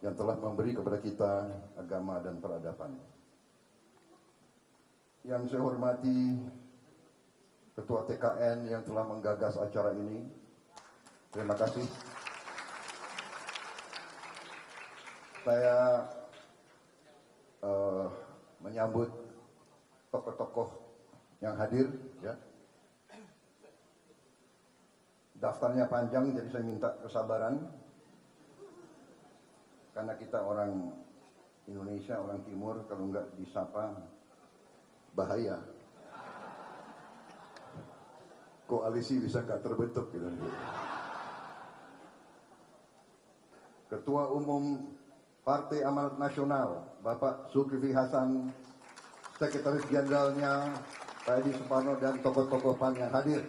yang telah memberi kepada kita agama dan peradaban. Yang saya hormati Ketua TKN yang telah menggagas acara ini, terima kasih. Saya menyambut tokoh-tokoh yang hadir, ya. Daftarnya panjang, jadi saya minta kesabaran. Karena kita orang Indonesia, orang Timur, kalau nggak disapa, bahaya. Koalisi bisa nggak terbentuk, gitu. Ketua Umum Partai Amanat Nasional, Bapak Zulkifli Hasan, Sekretaris Jenderalnya, Pak Edi Suparno, dan tokoh-tokoh PAN yang hadir,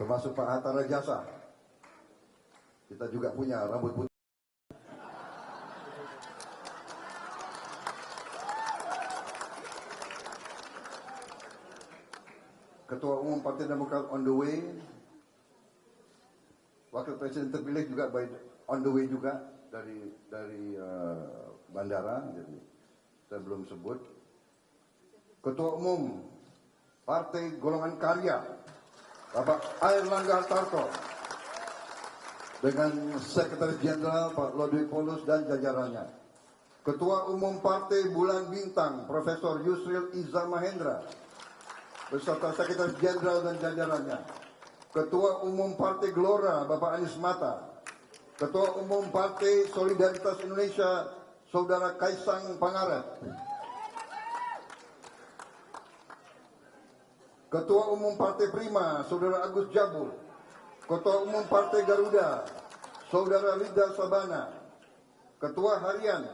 termasuk Pak Hatta Rajasa. Kita juga punya rambut putih. Ketua Umum Partai Demokrat on the way, Wakil Presiden terpilih juga on the way juga dari bandara, jadi saya belum sebut. Ketua Umum Partai Golongan Karya, Bapak Airlangga Hartarto, dengan Sekretaris Jenderal Pak Lodwig Paulus dan jajarannya. Ketua Umum Partai Bulan Bintang, Profesor Yusril Iza Mahendra, beserta Sekretaris Jenderal dan jajarannya. Ketua Umum Partai Gelora, Bapak Anies Mata. Ketua Umum Partai Solidaritas Indonesia, Saudara Kaisang Pangarep. Ketua Umum Partai Prima, Saudara Agus Jabul. Ketua Umum Partai Garuda, Saudara Rida Sabana. Ketua Harian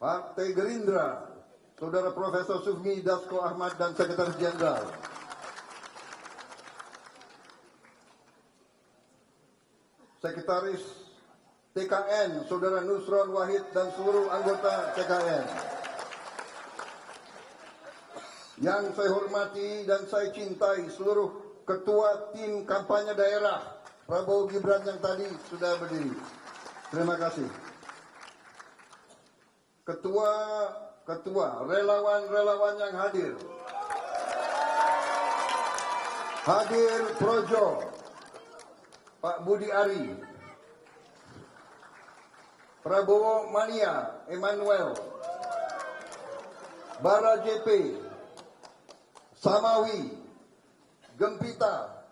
Partai Gerindra, Saudara Profesor Sufmi Dasko Ahmad dan Sekretaris Jenderal. Sekretaris TKN, Saudara Nusron Wahid dan seluruh anggota TKN. Yang saya hormati dan saya cintai seluruh ketua tim kampanye daerah Prabowo Gibran yang tadi sudah berdiri. Terima kasih. Ketua, relawan-relawan yang hadir. Hadir Projo, Pak Budi Ari, Prabowo Mania, Emmanuel, Bara JP, Samawi, Gempita,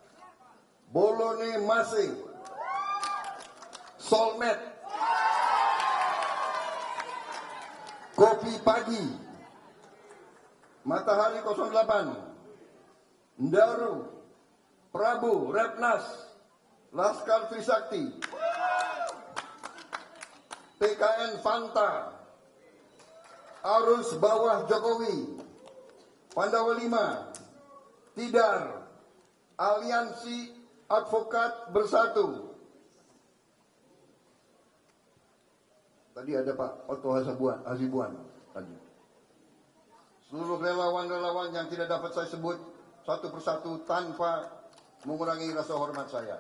Bolone Mase, Solmed, Kopi Pagi, Matahari 08, Ndaru, Prabu, Repnas, Laskar Trisakti, PKN Fanta, Arus Bawah Jokowi, Pandawa 5, Tidar, Aliansi Advokat Bersatu. Tadi ada Pak Otto Hasibuan tadi. Seluruh relawan-relawan yang tidak dapat saya sebut satu persatu tanpa mengurangi rasa hormat saya.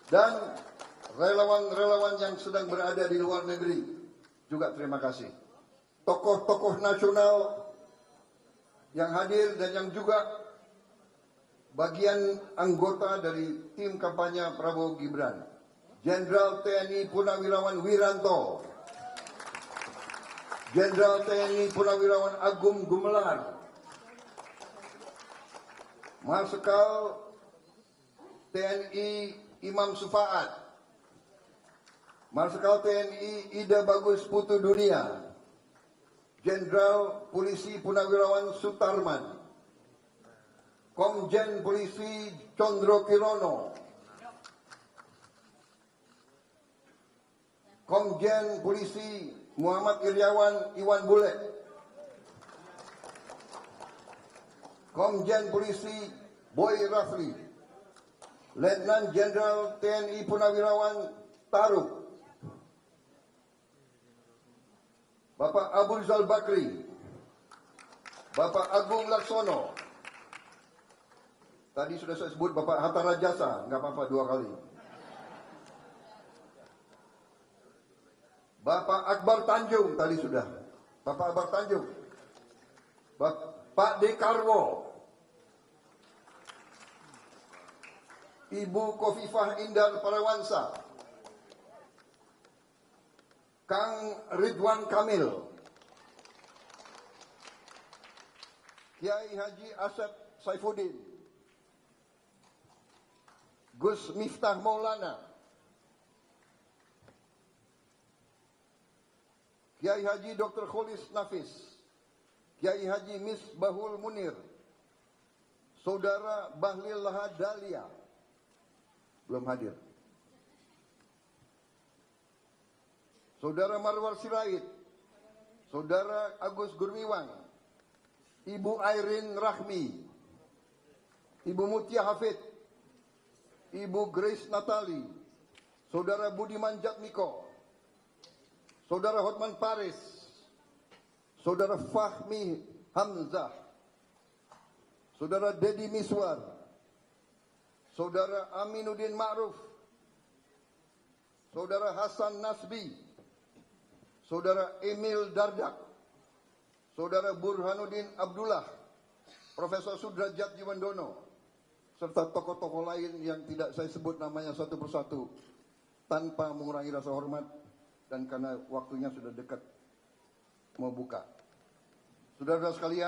Dan relawan-relawan yang sedang berada di luar negeri juga terima kasih. Tokoh-tokoh nasional yang hadir dan yang juga bagian anggota dari tim kampanye Prabowo Gibran. Jenderal TNI Purnawirawan Wiranto, Jenderal TNI Purnawirawan Agung Gumelar, Marsikal TNI Imam Sufaat, Marsikal TNI Ida Bagus Putu Dunia, Jenderal Polisi Purnawirawan Sutarman, Komjen Polisi Condro Kirono, Komjen Polisi Muhammad Iriawan Iwan Bule, Komjen Polisi Boy Rafli, Letnan Jenderal TNI Purnawirawan Taruk, Bapak Abu Rizal Bakri, Bapak Agung Laksono. Tadi sudah saya sebut Bapak Hatta Rajasa, nggak apa-apa 2 kali. Bapak Akbar Tanjung tadi sudah. Bapak Akbar Tanjung. Pak Dekarwo. Ibu Kofifah Indar Parawansa. Kang Ridwan Kamil. Kiai Haji Asep Saifuddin. Gus Miftah Maulana. Kiai Haji Dr. Kholis Nafis. Kiai Haji Misbahul Munir. Saudara Bahlil Lahadalia. Belum hadir. Saudara Marwar Sirait. Saudara Agus Gurmiwan. Ibu Airin Rahmi. Ibu Mutia Hafid. Ibu Grace Natali. Saudara Budiman Jatmiko. Saudara Hotman Paris. Saudara Fahmi Hamzah. Saudara Dedi Miswar. Saudara Aminuddin Ma'ruf. Saudara Hasan Nasbi. Saudara Emil Dardak. Saudara Burhanuddin Abdullah. Profesor Sudrajat Jiwandono. Serta tokoh-tokoh lain yang tidak saya sebut namanya satu persatu. Tanpa mengurangi rasa hormat. Dan karena waktunya sudah dekat mau buka. Saudara-saudara sekalian.